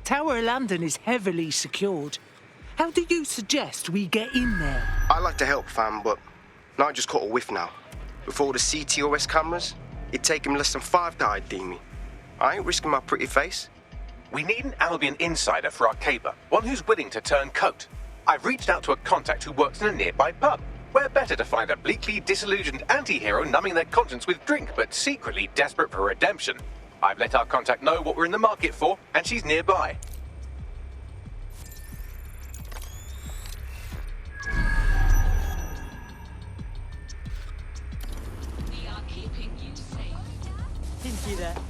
Tower of London is heavily secured. How do you suggest we get in there? I'd like to help, fam, but I just caught a whiff now. With all the CTOS cameras, it'd take him less than 5 to ID me. I ain't risking my pretty face. We need an Albion insider for our caper, one who's willing to turn coat. I've reached out to a contact who works in a nearby pub. Where better to find a bleakly disillusioned anti-hero numbing their conscience with drink, but secretly desperate for redemption. I've let our contact know what we're in the market for, and she's nearby. We are keeping you safe. Didn't see that.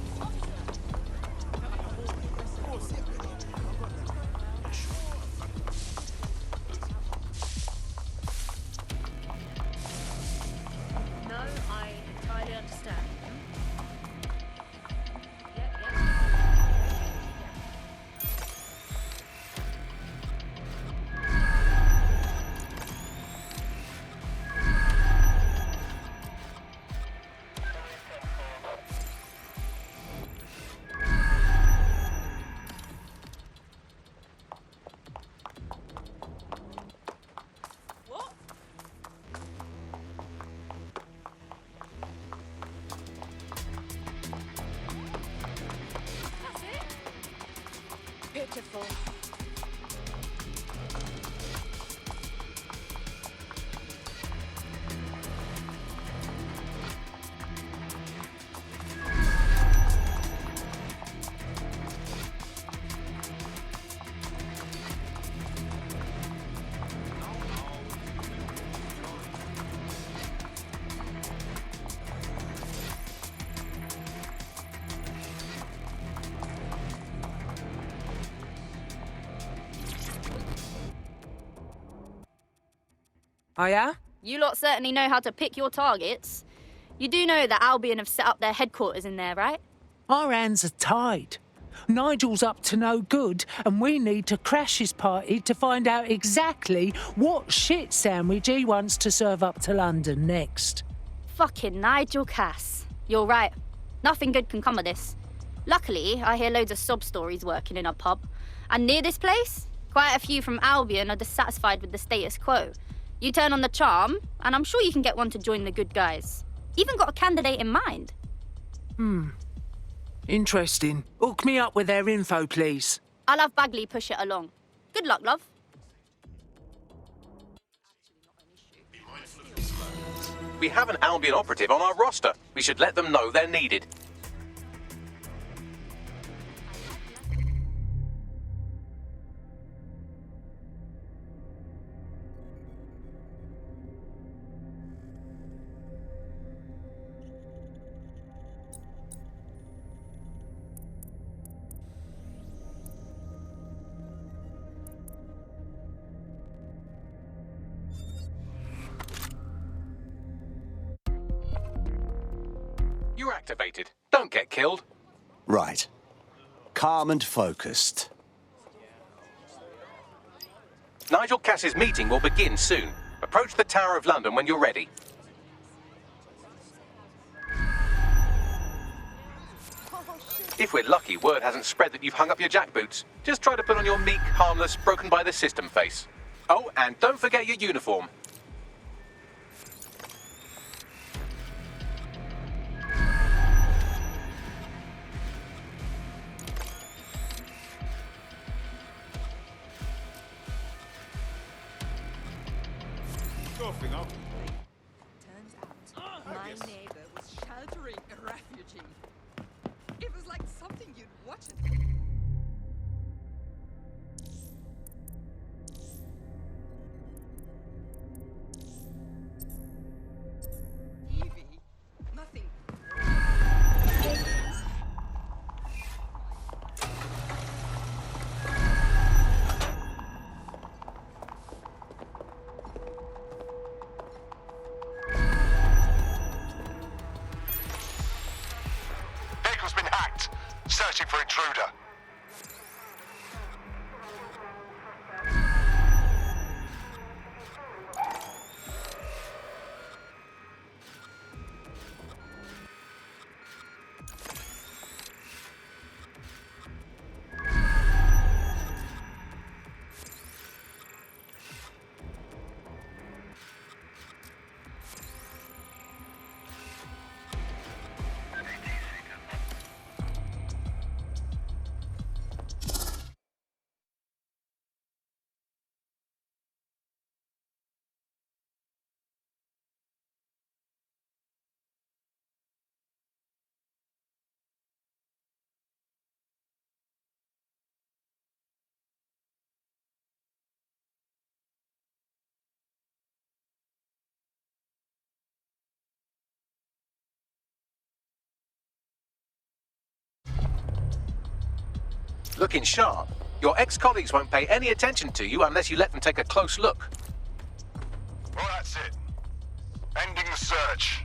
No, I entirely understand. Beautiful. Oh yeah? You lot certainly know how to pick your targets. You do know that Albion have set up their headquarters in there, right? Our hands are tied. Nigel's up to no good, and we need to crash his party to find out exactly what shit sandwich he wants to serve up to London next. Fucking Nigel Cass. You're right. Nothing good can come of this. Luckily, I hear loads of sob stories working in a pub. And near this place, quite a few from Albion are dissatisfied with the status quo. You turn on the charm, and I'm sure you can get one to join the good guys. Even got a candidate in mind. Interesting. Hook me up with their info, please. I'll have Bagley push it along. Good luck, love. We have an Albion operative on our roster. We should let them know they're needed. You're activated. Don't get killed. Right. Calm and focused. Nigel Cass's meeting will begin soon. Approach the Tower of London when you're ready. If we're lucky, word hasn't spread that you've hung up your jackboots. Just try to put on your meek, harmless, broken by the system face. Oh, and don't forget your uniform. Turns out, my neighbor was sheltering a refugee. It was like something you'd watch in... TV. Nothing. Vehicle's been hacked. Searching for intruder. Looking sharp. Your ex-colleagues won't pay any attention to you unless you let them take a close look. Well, that's it. Ending the search.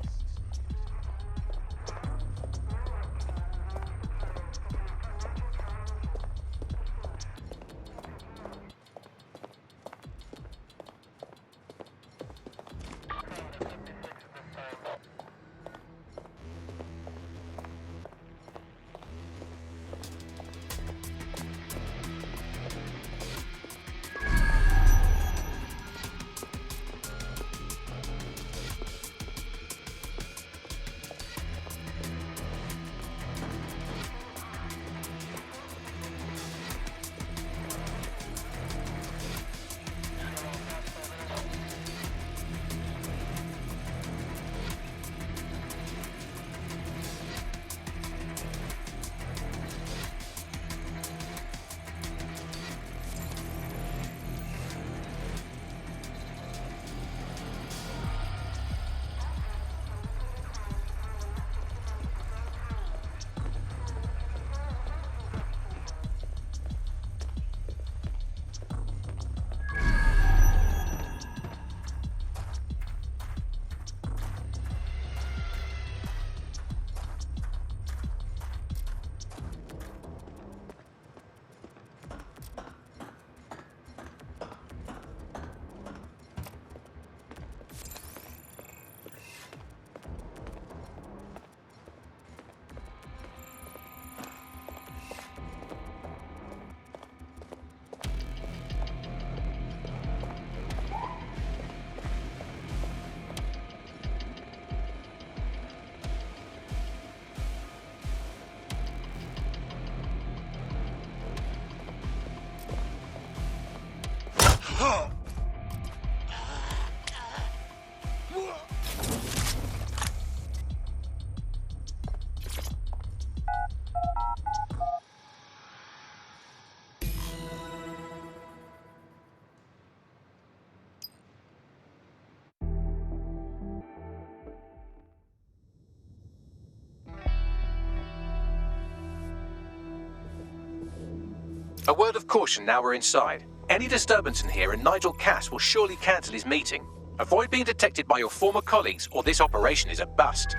A word of caution now we're inside. Any disturbance in here and Nigel Cass will surely cancel his meeting. Avoid being detected by your former colleagues or this operation is a bust.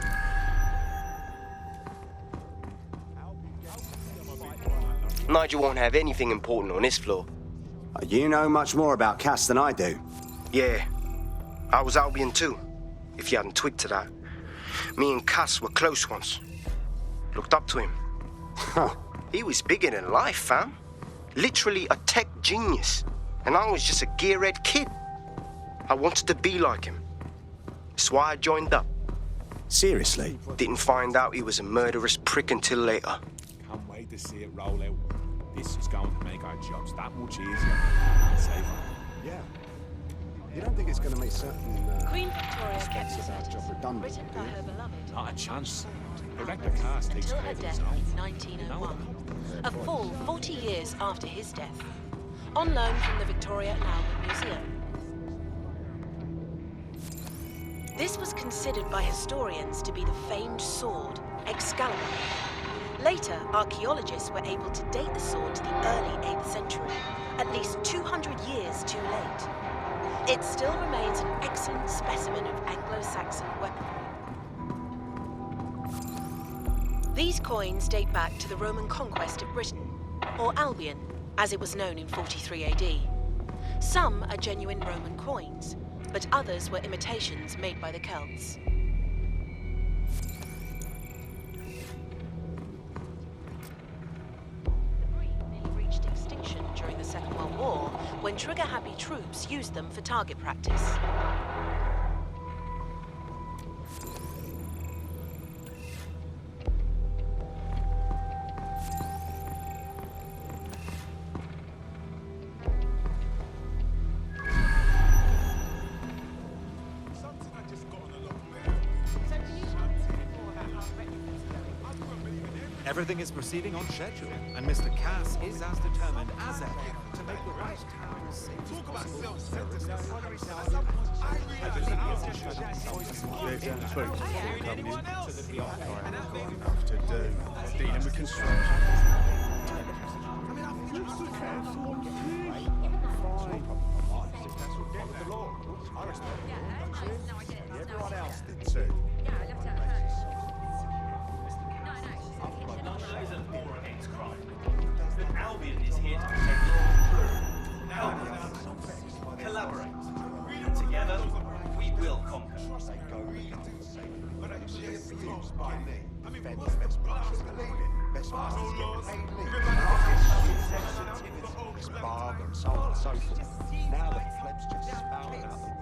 Nigel won't have anything important on this floor. You know much more about Cass than I do. Yeah, I was Albion too, if you hadn't twigged to that. Me and Cass were close once. Looked up to him. Huh. He was bigger than life, fam. Literally a tech genius. And I was just a gearhead kid. I wanted to be like him. That's why I joined up. Seriously? Didn't find out he was a murderous prick until later. Can't wait to see it roll out. This is going to make our jobs that much easier and safer. Yeah. You don't think it's going to make certain Queen Victoria aspects gets of our his job redundant, written do by you? her beloved. Not a chance. Director Cass takes Until care her of death himself. in 1901. A full 40 years after his death. On loan from the Victoria and Albert Museum. This was considered by historians to be the famed sword, Excalibur. Later, archaeologists were able to date the sword to the early 8th century, at least 200 years too late. It still remains an excellent specimen of Anglo-Saxon weaponry. These coins date back to the Roman conquest of Britain, or Albion, as it was known in 43 AD. Some are genuine Roman coins, but others were imitations made by the Celts. The breed nearly reached extinction during the Second World War, when trigger-happy troops used them for target practice. Everything is proceeding on schedule, and Mr. Cass is as determined as ever to make the right town as safe as possible. I believe he has decided enough to do. Dealing with construction. Everyone else did too. Albion is here to protect your crew. Albion, collaborate. Together, we will conquer. Father and so on and so forth. Now the plebs just spouting out the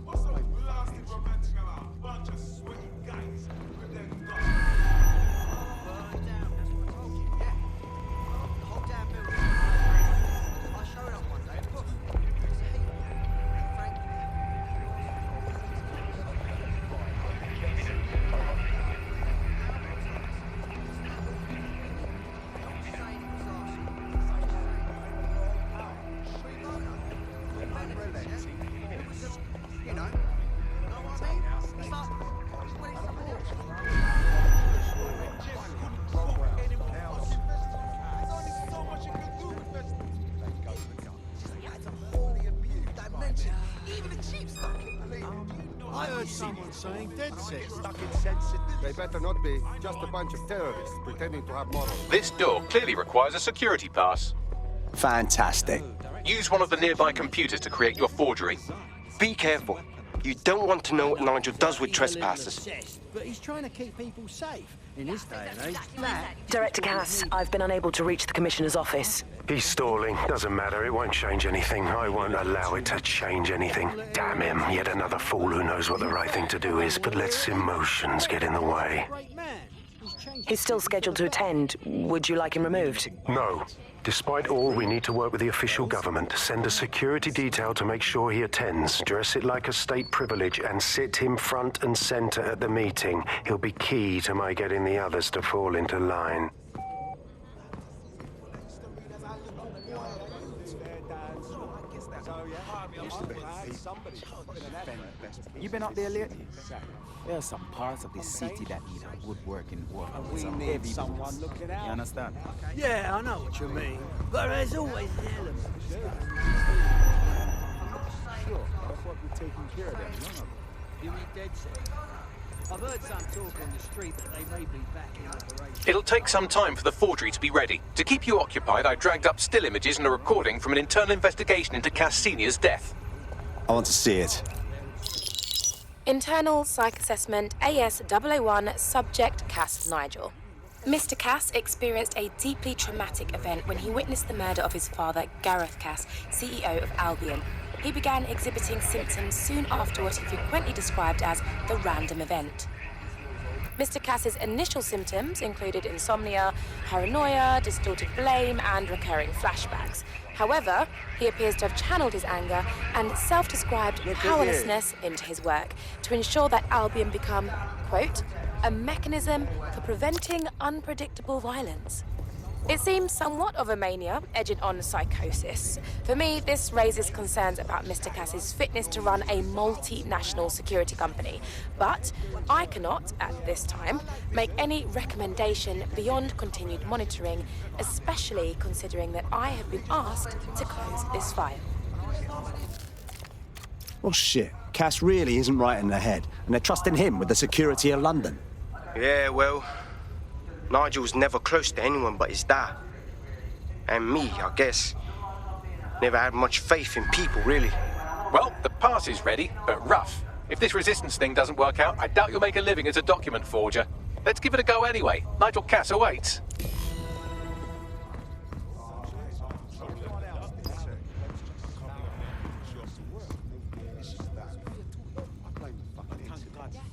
What's so blasted romantic about a bunch of sweaty guys with their guns? I heard someone saying dead set. Stuck in sensitive. They better not be. Just a bunch of terrorists pretending to have morals. This door clearly requires a security pass. Fantastic. Use one of the nearby computers to create your forgery. Be careful. You don't want to know what Nigel does with trespassers. But he's trying to keep people safe in this day and age. Director Cass, I've been unable to reach the Commissioner's office. He's stalling. Doesn't matter. It won't change anything. I won't allow it to change anything. Damn him. Yet another fool who knows what the right thing to do is, but lets emotions get in the way. He's still scheduled to attend. Would you like him removed? No. Despite all, we need to work with the official government. Send a security detail to make sure he attends. Dress it like a state privilege and sit him front and center at the meeting. He'll be key to my getting the others to fall into line. You been up there lately? There are some parts of the city that need a woodworking work. Some heavy someone looking out. You understand? Yeah, I know what you mean. But there's always an element. Sure, that's what we're taking care of them, none of them. You mean dead set? I've heard some talk on the street that they may be back in operation. It'll take some time for the forgery to be ready. To keep you occupied, I dragged up still images and a recording from an internal investigation into Cass Sr.'s death. I want to see it. Internal Psych Assessment AS001 Subject Cass Nigel. Mr. Cass experienced a deeply traumatic event when he witnessed the murder of his father, Gareth Cass, CEO of Albion. He began exhibiting symptoms soon after what he frequently described as the random event. Mr. Cass's initial symptoms included insomnia, paranoia, distorted blame, and recurring flashbacks. However, he appears to have channeled his anger and self-described powerlessness into his work to ensure that Albion become, quote, a mechanism for preventing unpredictable violence. It seems somewhat of a mania, edging on psychosis. For me, this raises concerns about Mr. Cass's fitness to run a multinational security company. But I cannot, at this time, make any recommendation beyond continued monitoring, especially considering that I have been asked to close this file. Well, shit. Cass really isn't right in the head, and they're trusting him with the security of London. Yeah, well, Nigel's never close to anyone but his dad. And me, I guess. Never had much faith in people, really. Well, the pass is ready, but rough. If this resistance thing doesn't work out, I doubt you'll make a living as a document forger. Let's give it a go anyway. Nigel Cass awaits.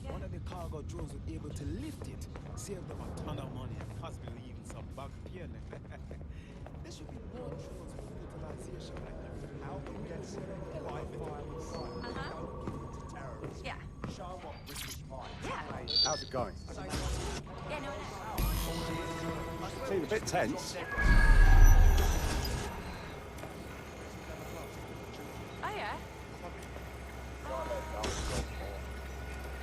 One of the cargo drones was able to lift it, save them a ton of money, and possibly even some bug paying. There should be more drones for utilization like that. Albion gets Yeah. How's it going? Yeah, no. Seemed a bit tense. Oh, yeah?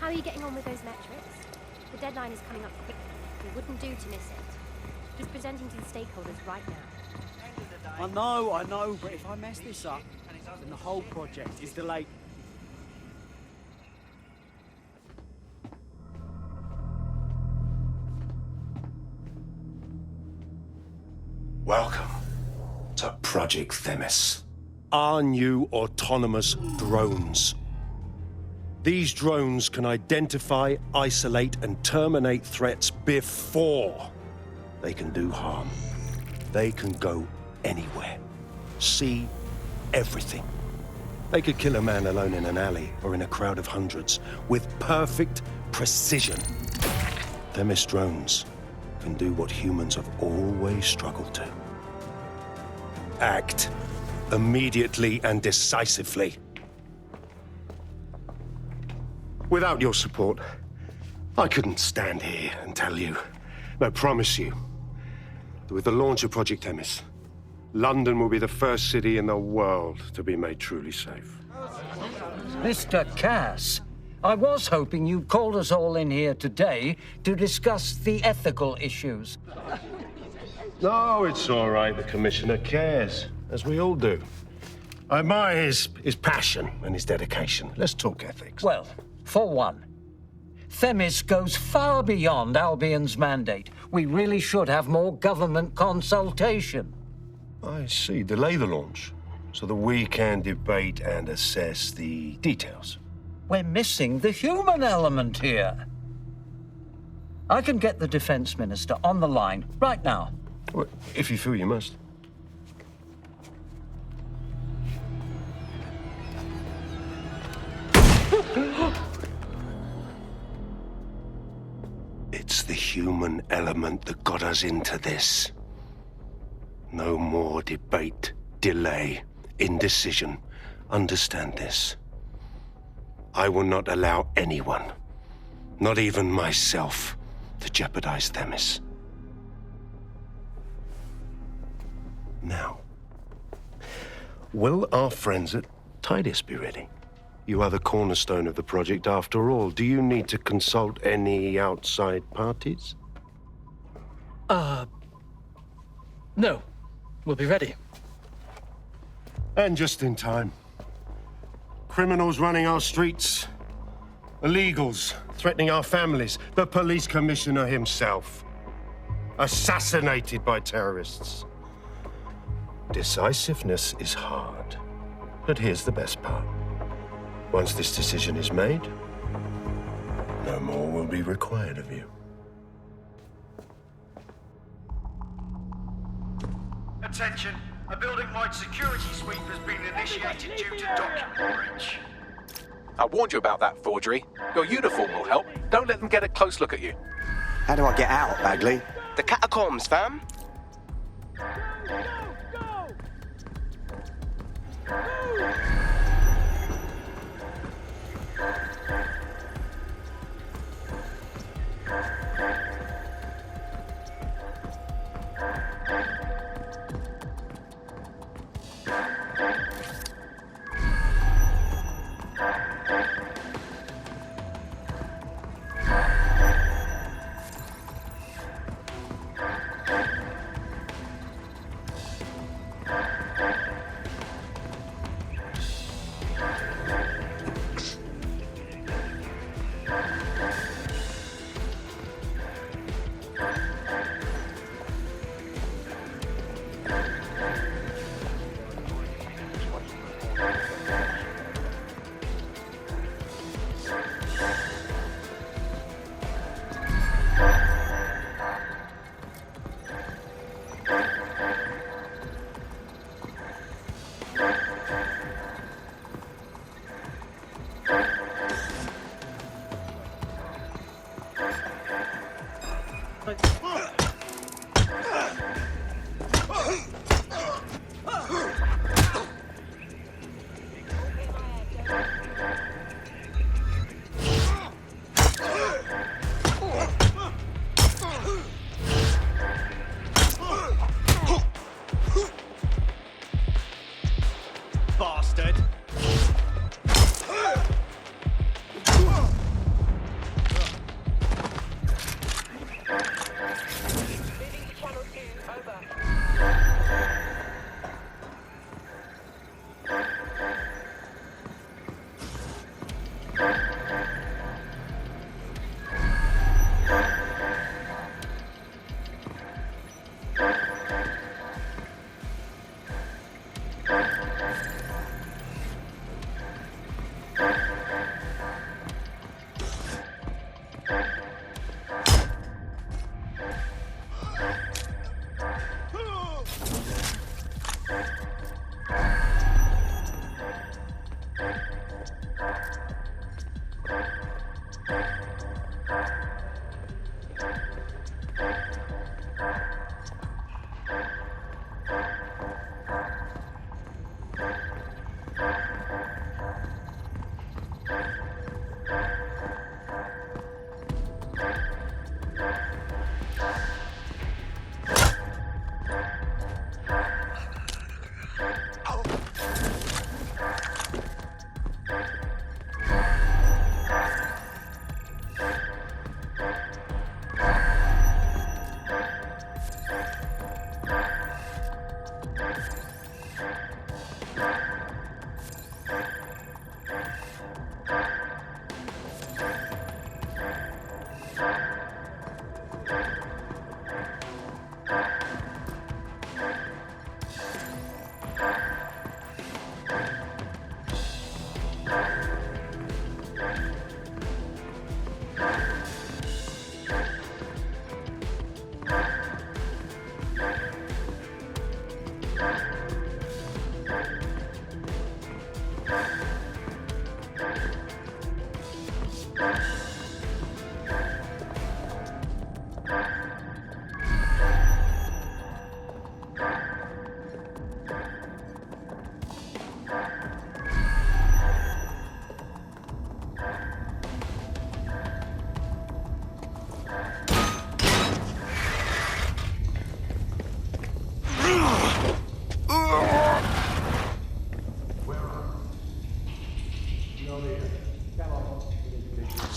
How are you getting on with those metrics? The deadline is coming up quickly. We wouldn't do to miss it. Just presenting to the stakeholders right now. I know, but if I mess this up, and the whole project is delayed. Welcome to Project Themis. Our new autonomous drones. These drones can identify, isolate, and terminate threats before they can do harm. They can go anywhere, see everything. They could kill a man alone in an alley or in a crowd of hundreds with perfect precision. Themis drones can do what humans have always struggled to. Act immediately and decisively. Without your support, I couldn't stand here and tell you, I promise you, that with the launch of Project Themis, London will be the first city in the world to be made truly safe. Mr. Cass, I was hoping you'd called us all in here today to discuss the ethical issues. No, it's all right. The Commissioner cares, as we all do. I admire his passion and his dedication. Let's talk ethics. Well, for one, Themis goes far beyond Albion's mandate. We really should have more government consultation. I see. Delay the launch so that we can debate and assess the details. We're missing the human element here. I can get the Defense Minister on the line right now. Well, if you feel you must. It's the human element that got us into this. No more debate, delay, indecision. Understand this. I will not allow anyone, not even myself, to jeopardize Themis. Now, will our friends at Tidus be ready? You are the cornerstone of the project after all. Do you need to consult any outside parties? No. We'll be ready. And just in time. Criminals running our streets. Illegals threatening our families. The police commissioner himself. Assassinated by terrorists. Decisiveness is hard. But here's the best part. Once this decision is made, no more will be required of you. Attention, a building-wide security sweep has been initiated due to document breach. I warned you about that forgery. Your uniform will help. Don't let them get a close look at you. How do I get out, Bagley? The catacombs, fam.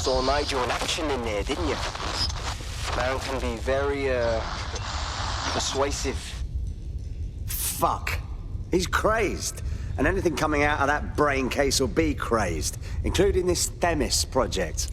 saw Nigel in action in there, didn't you? Man can be very, persuasive. Fuck. He's crazed. And anything coming out of that brain case will be crazed, including this Themis project.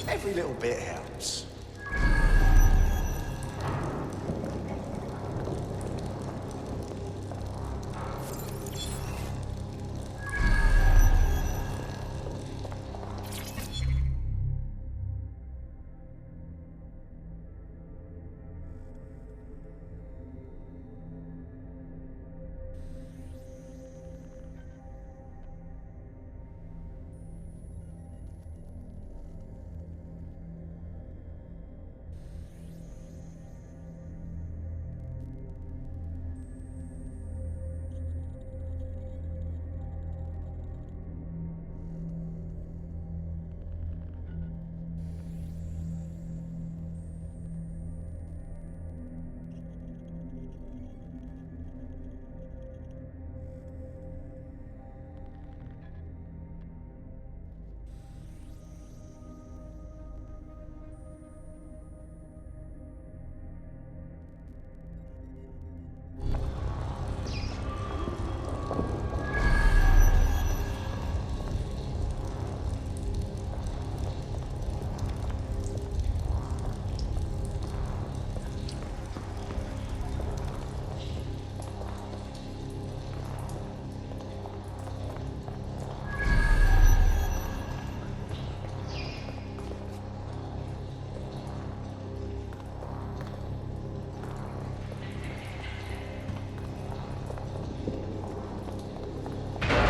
Every little bit helps.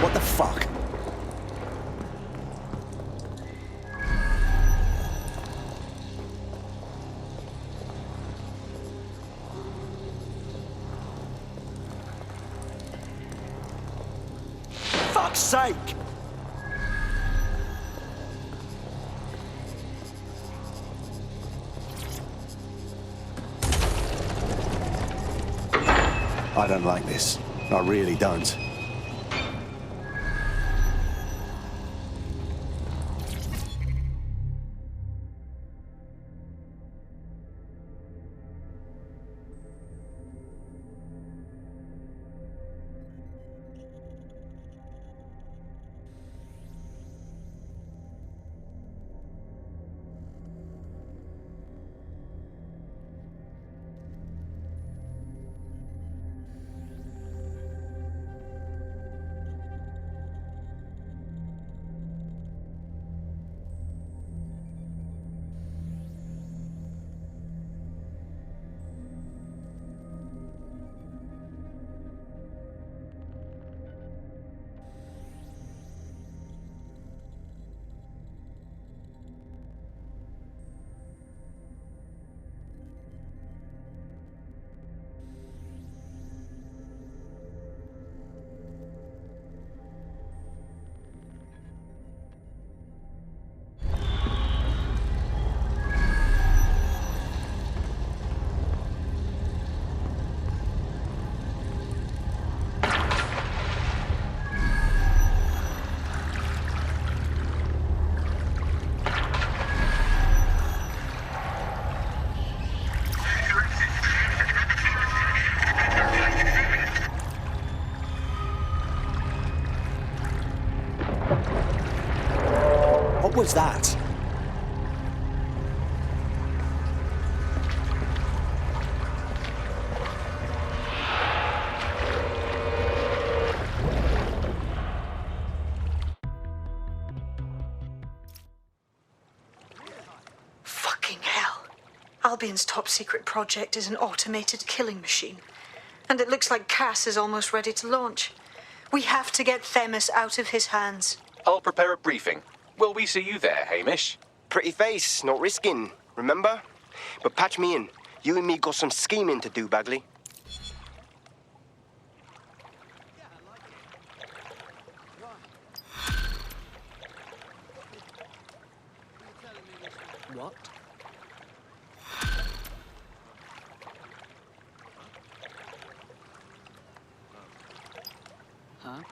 What the fuck? Fuck's sake! I don't like this. I really don't. was that? Fucking hell. Albion's top secret project is an automated killing machine. And it looks like Cass is almost ready to launch. We have to get Themis out of his hands. I'll prepare a briefing. Will we see you there, Hamish? Pretty face, not risking, remember? But patch me in. You and me got some scheming to do, Bagley. What?